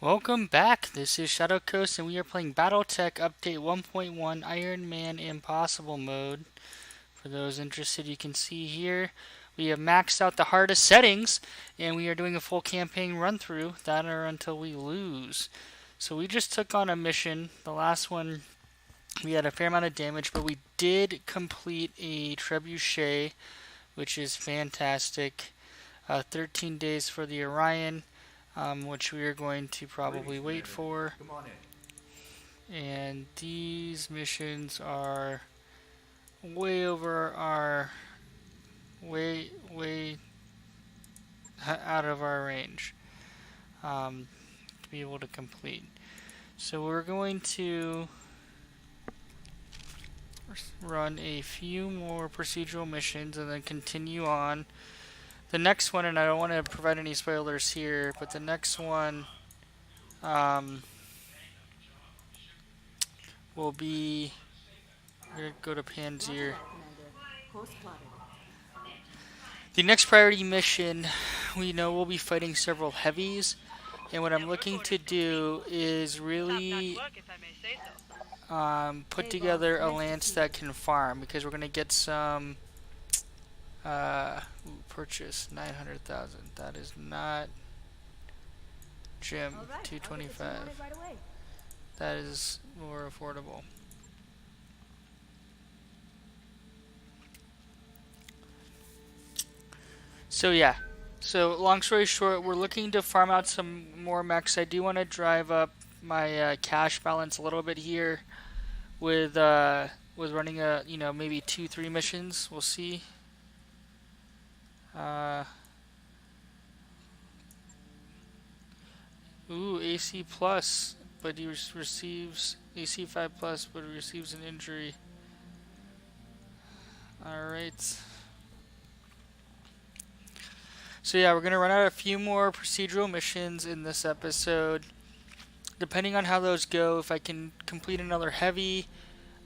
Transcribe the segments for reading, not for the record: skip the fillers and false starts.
Welcome back. This is Shadowcoast, and we are playing BattleTech Update 1.1 Iron Man Impossible mode. For those interested, you can see here we have maxed out the hardest settings, and we are doing a full campaign run through that or until we lose. So we just took on a mission. The last one we had a fair amount of damage, but we did complete a trebuchet, which is fantastic. 13 days for the Orion. Which we are going to probably wait for. And these missions are way over our way out of our range to be able to complete. So we're going to run a few more procedural missions and then continue on. The next one, and I don't want to provide any spoilers here, but the next one will be. We're going to go to Panzer. The next priority mission, we know we'll be fighting several heavies, and what I'm looking to do is really put together a lance that can farm, because we're going to get some purchase 900,000. That is not Jim 225. That is more affordable. So yeah, so long story short, we're looking to farm out some more mechs. I do want to drive up my cash balance a little bit here with running maybe 2-3 missions. We'll see. AC plus, but he receives AC 5 plus, but he receives an injury. All right. So yeah, we're going to run out a few more procedural missions in this episode. Depending on how those go, if I can complete another heavy,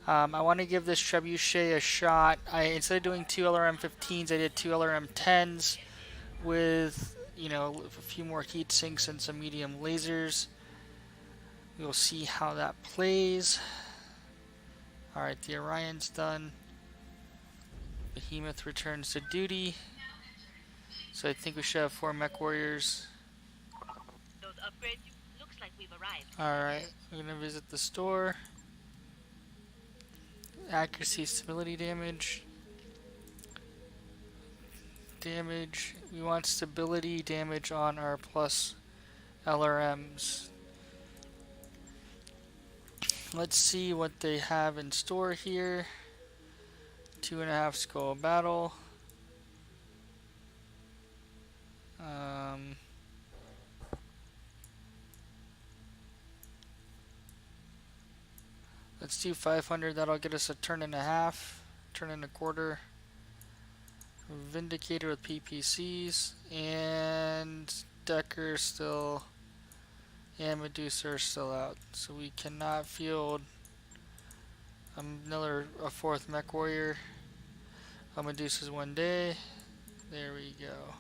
I want to give this trebuchet a shot. Instead of doing 2 LRM-15s, I did 2 LRM-10s with, a few more heat sinks and some medium lasers. We'll see how that plays. Alright, the Orion's done. Behemoth returns to duty. So I think we should have 4 mech warriors. Those upgrades looks like we've arrived. Alright, we're gonna visit the store. Accuracy, stability damage. We want stability damage on our plus LRMs. Let's see what they have in store here. 2.5 skull battle. Let's do 500. That'll get us a turn and a half, turn and a quarter. Vindicator with PPCs, and Decker still, and Medusa are still out, so we cannot field a 4th mech warrior. Medusa's 1 day. There we go.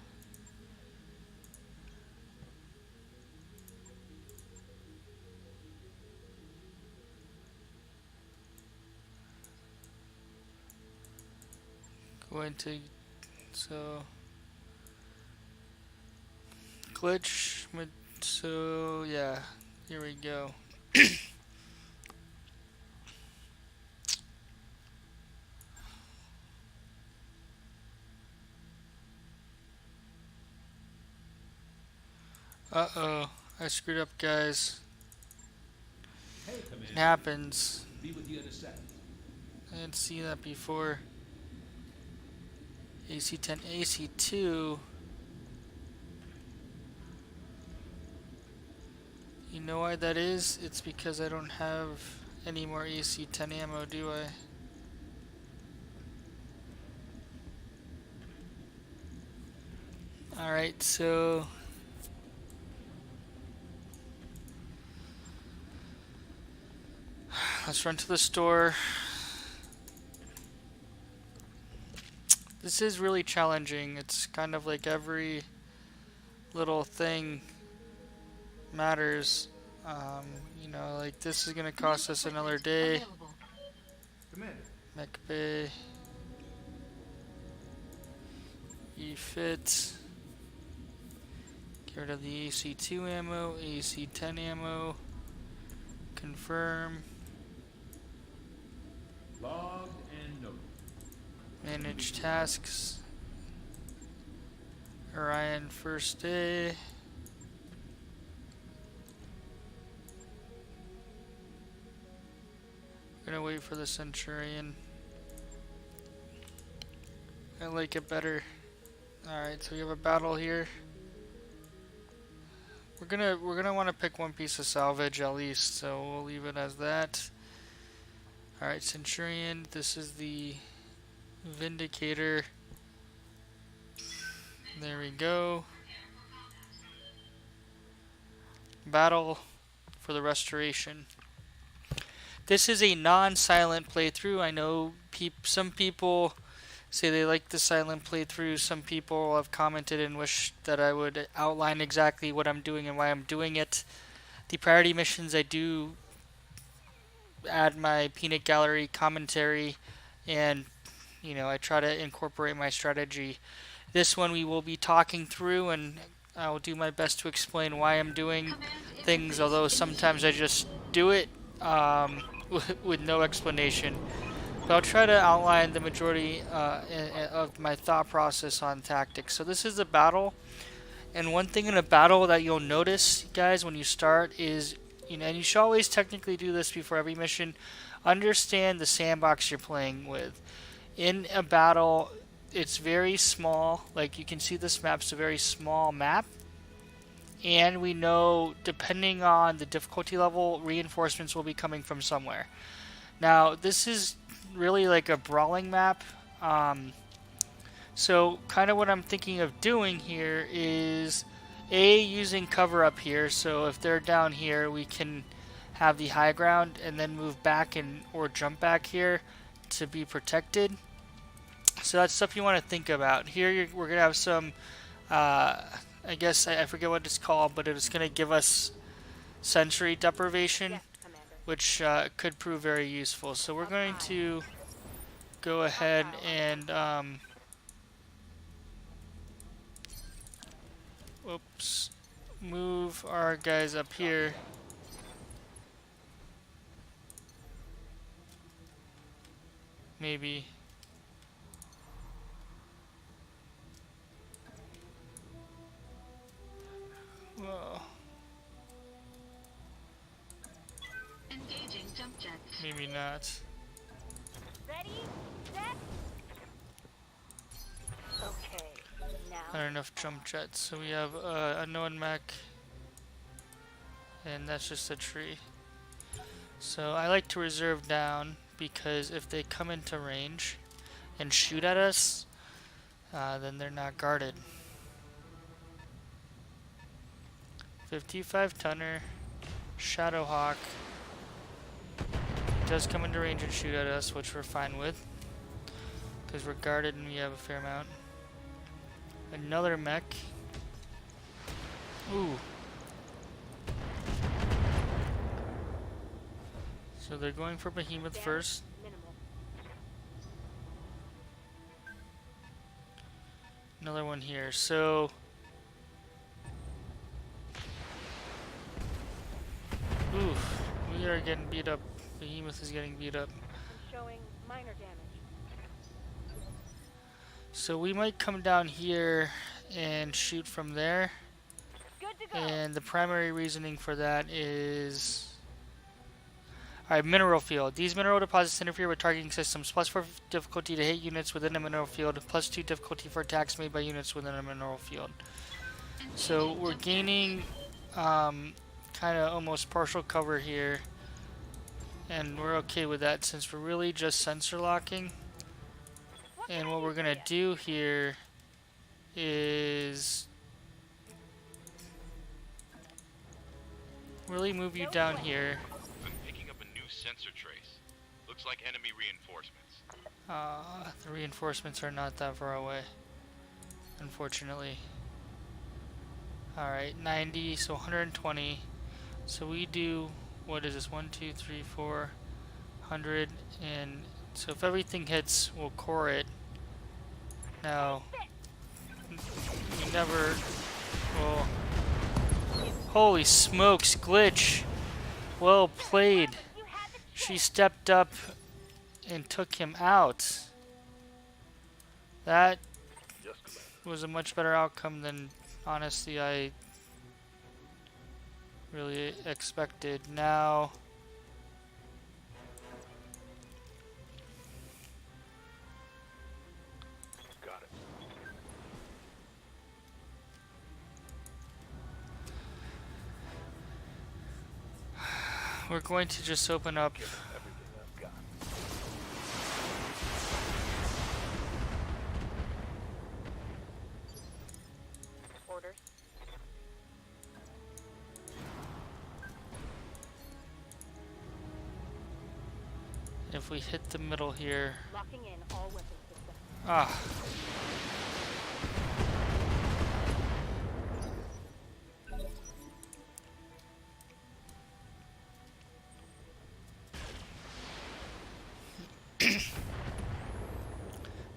Going to glitch. So yeah, here we go. Uh-oh, I screwed up, guys. It happens. I didn't see that before. AC10, AC2. You know why that is? It's because I don't have any more AC10 ammo, do I? Alright, so let's run to the store. This is really challenging. It's kind of like every little thing matters. You know, like this is gonna cost us another day. Commander. Mech Bay. E-Fit. Get rid of the AC2 ammo, AC10 ammo. Confirm. Logged and noted. Manage tasks. Orion first day. Gonna wait for the Centurion. I like it better. Alright, so we have a battle here. We're gonna want to pick one piece of salvage at least, so we'll leave it as that. Alright, Centurion, this is the Vindicator. There we go. Battle for the Restoration. This is a non-silent playthrough. I know some people say they like the silent playthrough. Some people have commented and wish that I would outline exactly what I'm doing and why I'm doing it. The priority missions, I do add my peanut gallery commentary, and you know, I try to incorporate my strategy. This one we will be talking through, and I will do my best to explain why I'm doing things, although sometimes I just do it with no explanation. But I'll try to outline the majority of my thought process on tactics. So this is a battle, and one thing in a battle that you'll notice, guys, when you start is, you know, and you should always technically do this before every mission, understand the sandbox you're playing with. In a battle, it's very small. Like you can see, this map's a very small map, and we know depending on the difficulty level, reinforcements will be coming from somewhere. Now this is really like a brawling map, so kind of what I'm thinking of doing here is using cover up here, so if they're down here we can have the high ground and then move back and or jump back here to be protected. So that's stuff you want to think about. Here we're going to have some, I guess I forget what it's called, but it's going to give us sensory deprivation, Yes, Commander. which could prove very useful. So we're going to go ahead and, oops, move our guys up here. Maybe. Well, Engaging jump jets. maybe not. Ready? Set? Okay. Now. Not enough jump jets. So we have unknown mech, and that's just a tree. So I like to reserve down because if they come into range and shoot at us, then they're not guarded. 55 tonner, Shadowhawk does come into range and shoot at us, which we're fine with because we're guarded and we have a fair amount. Another mech. Ooh. So they're going for Behemoth Damage first. minimal. Another one here. So oof, we are getting beat up. Behemoth is getting beat up. I'm showing minor damage. So we might come down here and shoot from there. Good to go. And the primary reasoning for that is... Alright, mineral field. These mineral deposits interfere with targeting systems. +4 difficulty to hit units within a mineral field. +2 difficulty for attacks made by units within a mineral field. So we're gaining kind of almost partial cover here. And we're okay with that since we're really just sensor locking. And what we're going to do here is really move you down here. I'm picking up a new sensor trace. Looks like enemy reinforcements. The reinforcements are not that far away, unfortunately. Alright, 90, so 120. So we do, what is this? 1, 2, 3, 4, 100. And so if everything hits, we'll core it. Now, we never, well, holy smokes, glitch. Well played. You had the She stepped up and took him out. That was a much better outcome than, honestly, I really expected. Now, Got it. we're going to just open up. Everything I've got. orders. If we hit the middle here. Locking in all weapon systems. Ah.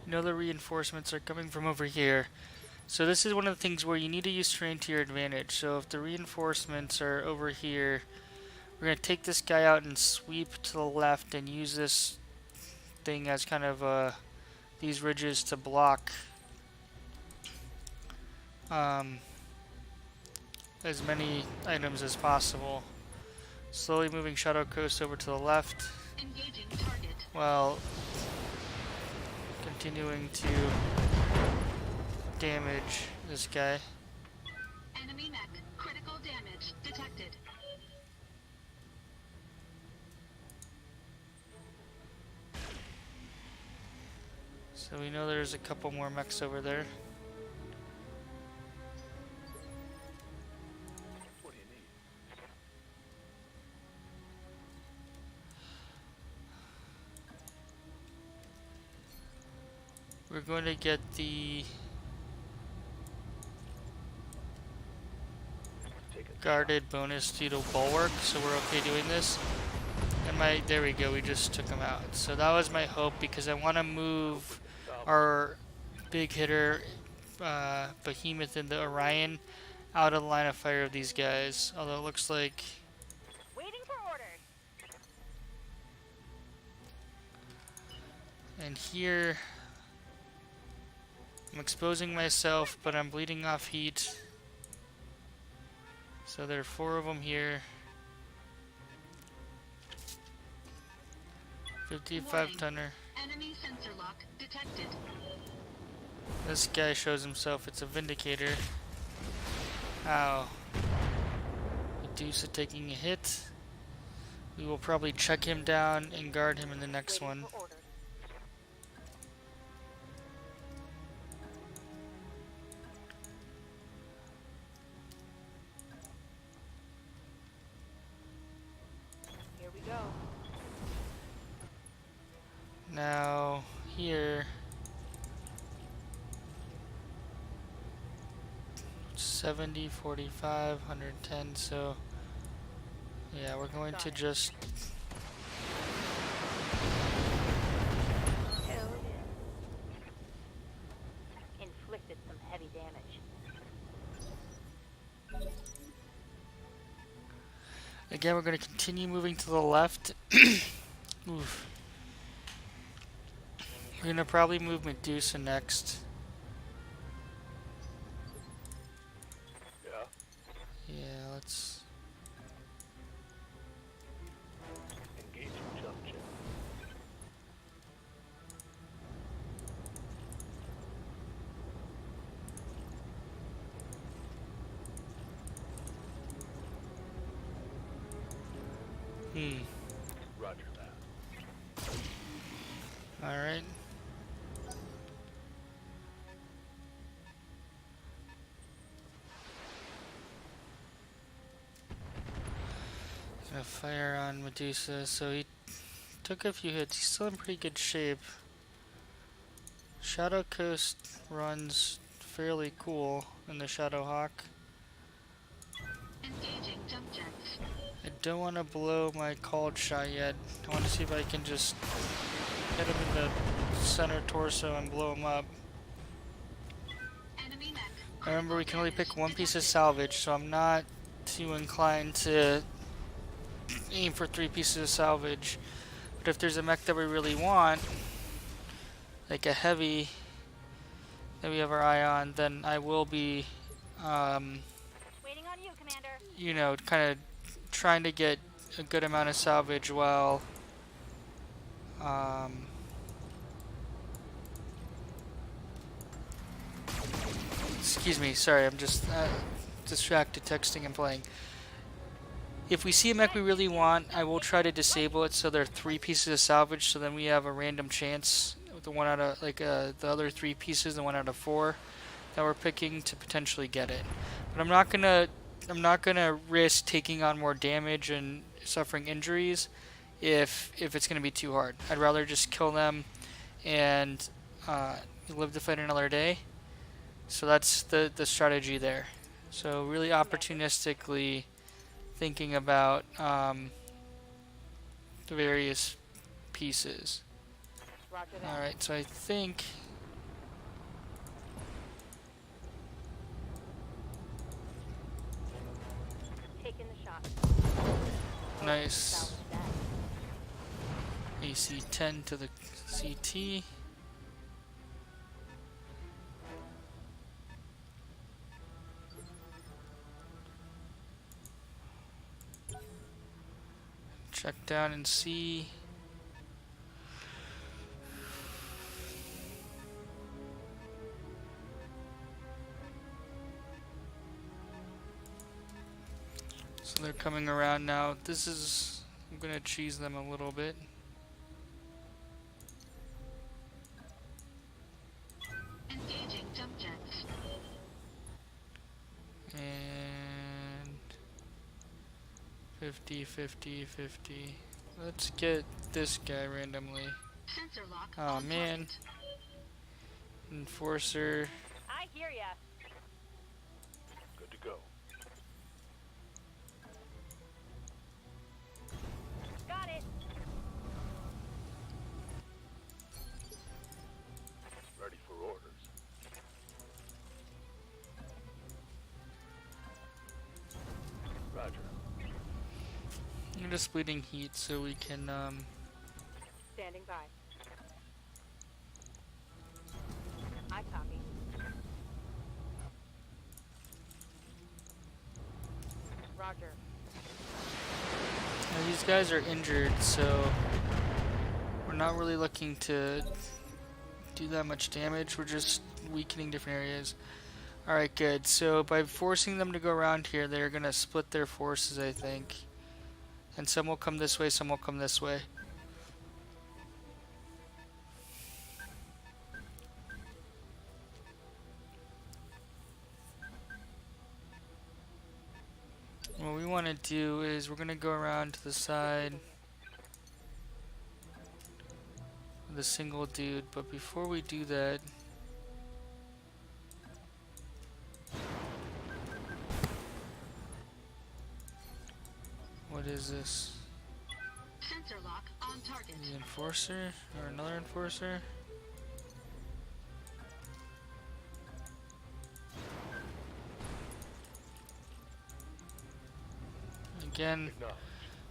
You know the reinforcements are coming from over here. So this is one of the things where you need to use terrain to your advantage. So if the reinforcements are over here, we're going to take this guy out and sweep to the left and use this thing as kind of these ridges to block as many items as possible. Slowly moving Shadowcoast over to the left Engaging target. while continuing to damage this guy. Enemy mech. Critical damage detected. So we know there's a couple more mechs over there. What do you need? We're going to get the Take it. guarded bonus due to bulwark, so we're okay doing this. And there we go, we just took him out. So that was my hope, because I want to move our big hitter, Behemoth and the Orion, out of the line of fire of these guys. Although it looks like Waiting for orders. and here I'm exposing myself, but I'm bleeding off heat. So there are 4 of them here. 55 tonner. Enemy sensor lock detected. This guy shows himself. It's a Vindicator. Ow. Medusa taking a hit. We will probably check him down and guard him in the next Waiting one. for orders. Here we go. Now, here. 70, 45, 110, so yeah, we're going to just Hell yeah. Inflicted some heavy damage. again, we're going to continue moving to the left. Oof. We're going to probably move Medusa next. Yeah. Yeah, let's Engaging jump jet. Roger that. Alright. Gonna fire on Medusa, so he took a few hits. He's still in pretty good shape. Shadowcoast runs fairly cool in the Shadowhawk. don't want to blow my called shot yet. I want to see if I can just hit him in the center torso and blow him up. Enemy mech. Remember, we Critical can only damage pick one piece of detected. salvage, so I'm not too inclined to aim for 3 pieces of salvage. But if there's a mech that we really want, like a heavy that we have our eye on, then I will be, Waiting on you, Commander. you know, kind of trying to get a good amount of salvage while, excuse me, sorry, I'm just distracted texting and playing. If we see a mech we really want, I will try to disable it so there are 3 pieces of salvage, so then we have a random chance with the one out of, like, the other 3 pieces, the 1 out of 4 that we're picking to potentially get it. But I'm not gonna risk taking on more damage and suffering injuries if it's gonna be too hard. I'd rather just kill them and live to fight another day. So that's the strategy there. So really opportunistically thinking about the various pieces. Roger that. Alright, so I think Taking the shot. nice Salvage that. AC 10 to the CT. Check down and see. So they're coming around now. This is, I'm gonna cheese them a little bit. Engaging jump jets. And 50, 50, 50. Let's get this guy randomly. Sensor lock. Oh on man. target. Enforcer. I hear ya. Good to go. Got it. Ready for orders. Roger. I'm just bleeding heat so we can Standing by. I copy. Roger. now these guys are injured, so we're not really looking to do that much damage. We're just weakening different areas. Alright, good. So by forcing them to go around here, they're gonna split their forces, I think. And some will come this way, some will come this way. What we want to do is we're going to go around to the side with a single dude, but before we do that, what is this? Sensor lock on target. The enforcer or another enforcer? Again,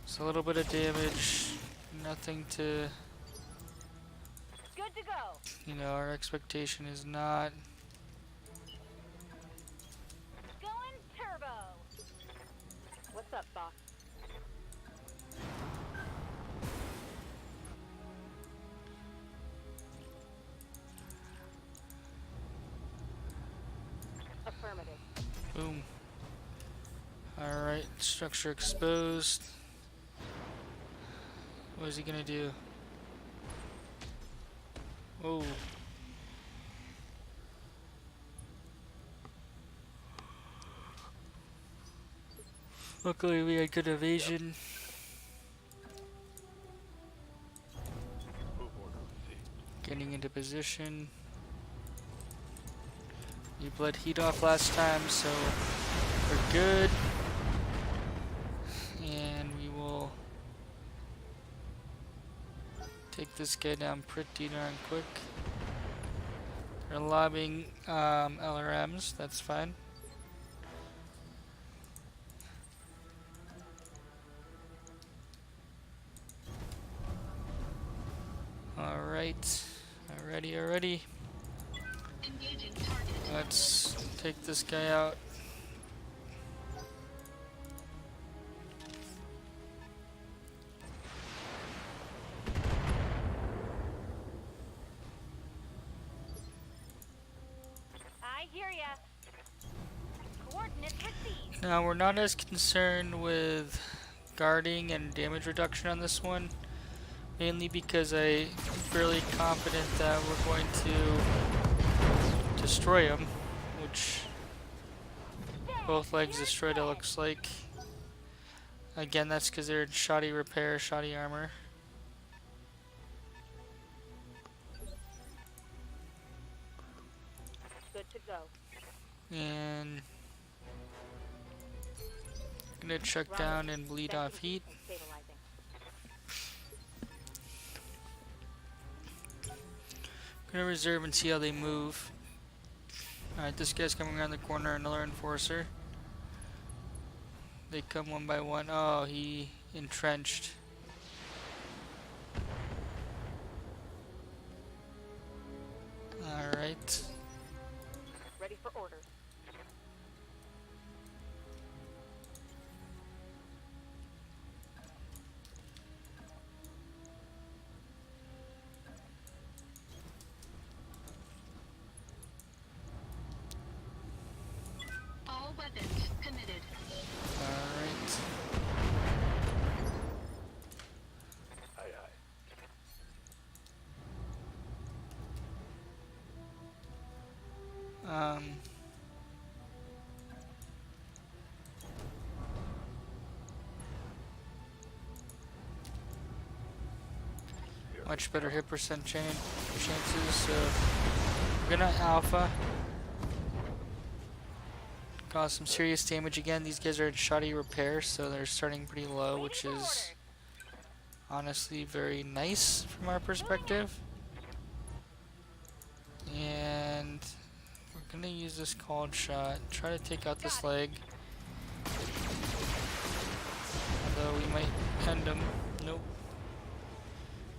it's a little bit of damage, nothing to, Good to go. you know, our expectation is not. Going turbo. What's up, boss? Affirmative. Boom. Alright, structure exposed. What is he gonna do? Oh. Luckily we had good evasion. Move order received. Getting into position. We bled heat off last time, so we're good. And we take this guy down pretty darn quick. They're lobbing LRMs, that's fine. Alright, already. Engaging target. Let's take this guy out. I hear ya. Coordinates received. Now we're not as concerned with guarding and damage reduction on this one, mainly because I'm fairly confident that we're going to destroy them, which both legs destroyed it looks like. Again, that's because they're in shoddy repair, shoddy armor. Good to go. And gonna chuck down and bleed off heat. Stabilizing. Gonna reserve and see how they move. Alright, this guy's coming around the corner, another enforcer. They come one by one. Oh, he entrenched. Alright. Ready for orders. All weapons committed. Alright. Aye, aye. Much better hit percent chances, so we're gonna alpha. Cause some serious damage again. These guys are in shoddy repair, so they're starting pretty low, which is honestly very nice from our perspective. And we're gonna use this called shot, try to take out this leg. Although we might end him. Nope.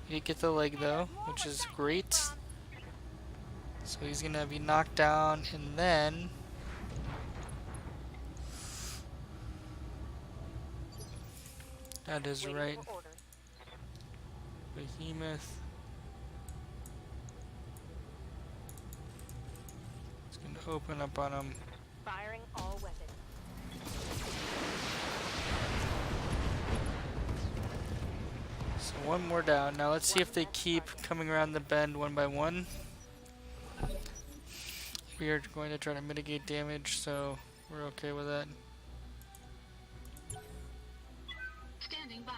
We get the leg though, which is great. So he's gonna be knocked down, and then that is right. Behemoth. It's gonna open up on him. Firing all weapons. So one more down. Now let's see if they keep coming around the bend one by one. We are going to try to mitigate damage, so we're okay with that. Standing by.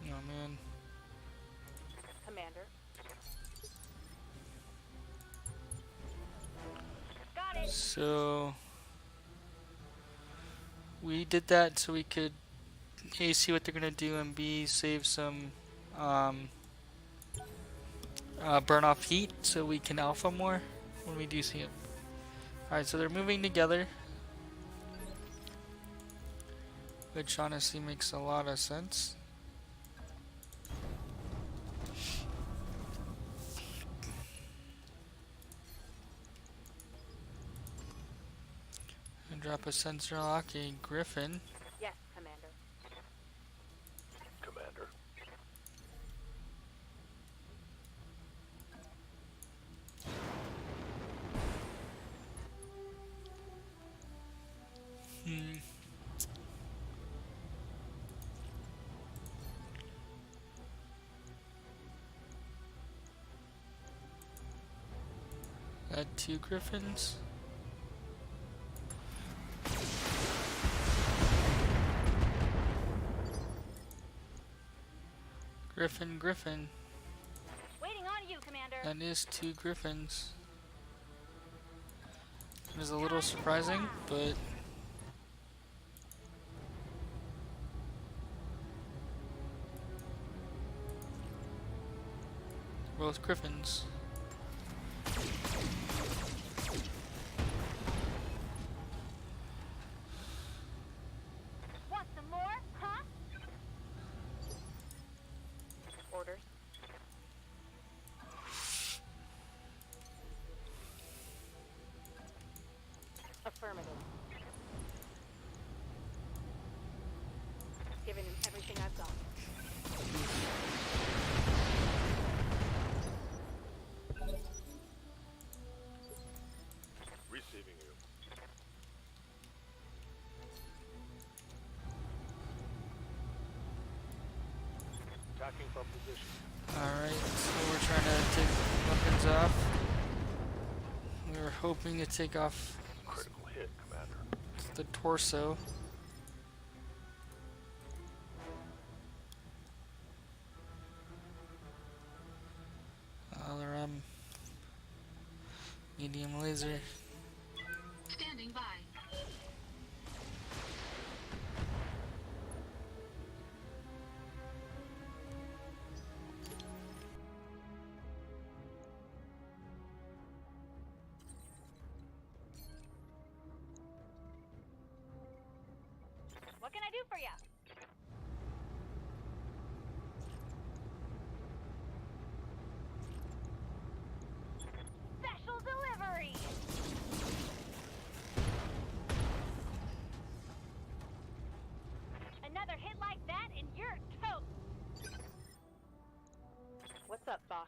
Oh man. Commander. Got it. So we did that so we could A, see what they're gonna do, and B, save some burn off heat so we can alpha more when we do see it. Alright, so they're moving together, which honestly makes a lot of sense. And drop a sensor lock, a Griffin. Yes, Commander. Commander. Add 2 Griffins. Griffin. Waiting on you, Commander. That is 2 Griffins. It is a little surprising, but both griffins. Want some more, huh? Orders. Affirmative. Giving him everything I've got. Receiving you. Attacking from position. Alright, so we're trying to take weapons off. We were hoping to take off Critical hit, Commander. the torso. Medium laser. Standing by. What can I do for you? Special delivery! Another hit like that and you're toast! What's up, boss?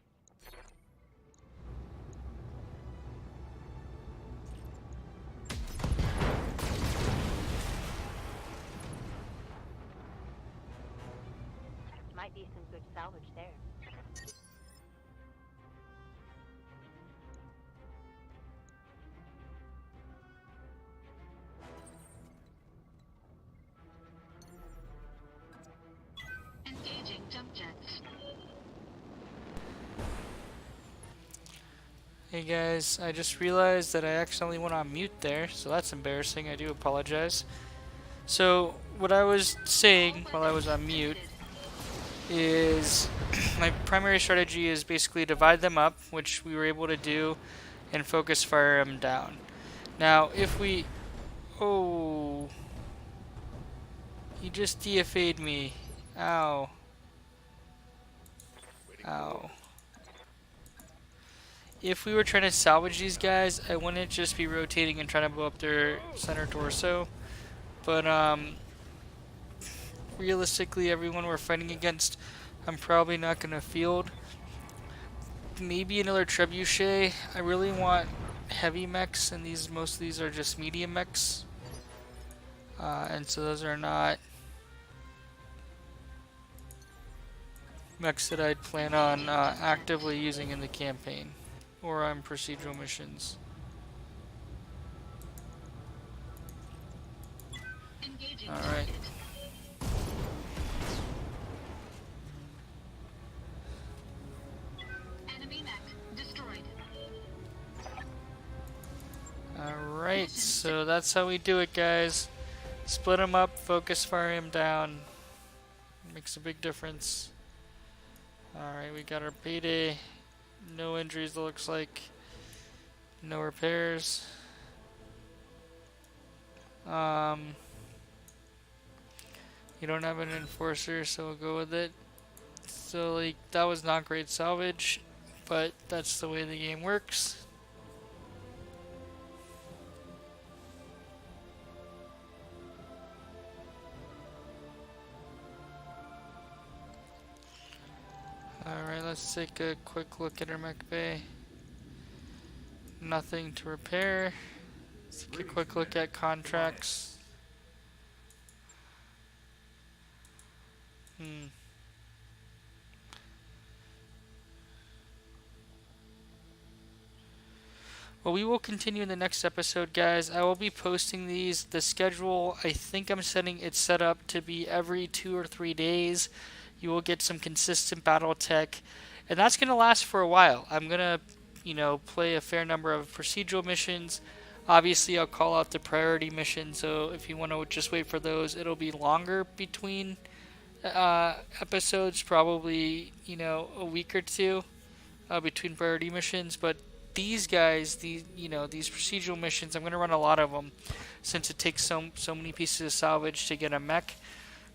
Might be some good salvage there. Engaging jump jets. Hey guys, I just realized that I accidentally went on mute there, so that's embarrassing. I do apologize. So, what I was saying while I was on mute is my primary strategy is basically divide them up, which we were able to do, and focus fire them down. Now, if we... Oh... He just DFA'd me. Ow. Ow. If we were trying to salvage these guys, I wouldn't just be rotating and trying to blow up their center torso. But, realistically, everyone we're fighting against, I'm probably not going to field. Maybe another trebuchet. I really want heavy mechs, and most of these are just medium mechs. And so those are not mechs that I'd plan on actively using in the campaign or on procedural missions. Engaging Alright. target. Enemy mech destroyed. Alright, so that's how we do it, guys. Split them up, focus fire them down. Makes a big difference. Alright, we got our payday. No injuries, it looks like. No repairs. You don't have an enforcer, so we'll go with it. So, like, that was not great salvage, but that's the way the game works. Alright, let's take a quick look at our mech bay. Nothing to repair. Let's take a quick look at contracts. Well, we will continue in the next episode, guys. I will be posting these. The schedule, I think I'm setting it set up to be every 2 or 3 days. You will get some consistent BattleTech, and that's going to last for a while. I'm going to, play a fair number of procedural missions. Obviously, I'll call out the priority mission, so if you want to just wait for those, it'll be longer between episodes, probably, a week or two. between priority missions. But these guys, these procedural missions, I'm going to run a lot of them since it takes so many pieces of salvage to get a mech.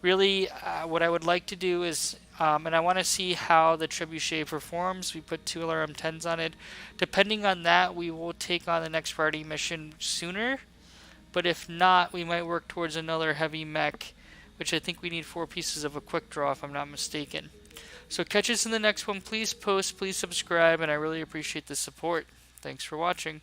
Really, what I would like to do is, and I want to see how the trebuchet performs. We put 2 LRM-10s on it. Depending on that, we will take on the next priority mission sooner. But if not, we might work towards another heavy mech, which I think we need 4 pieces of a quick draw, if I'm not mistaken. So catch us in the next one. Please post, please subscribe, and I really appreciate the support. Thanks for watching.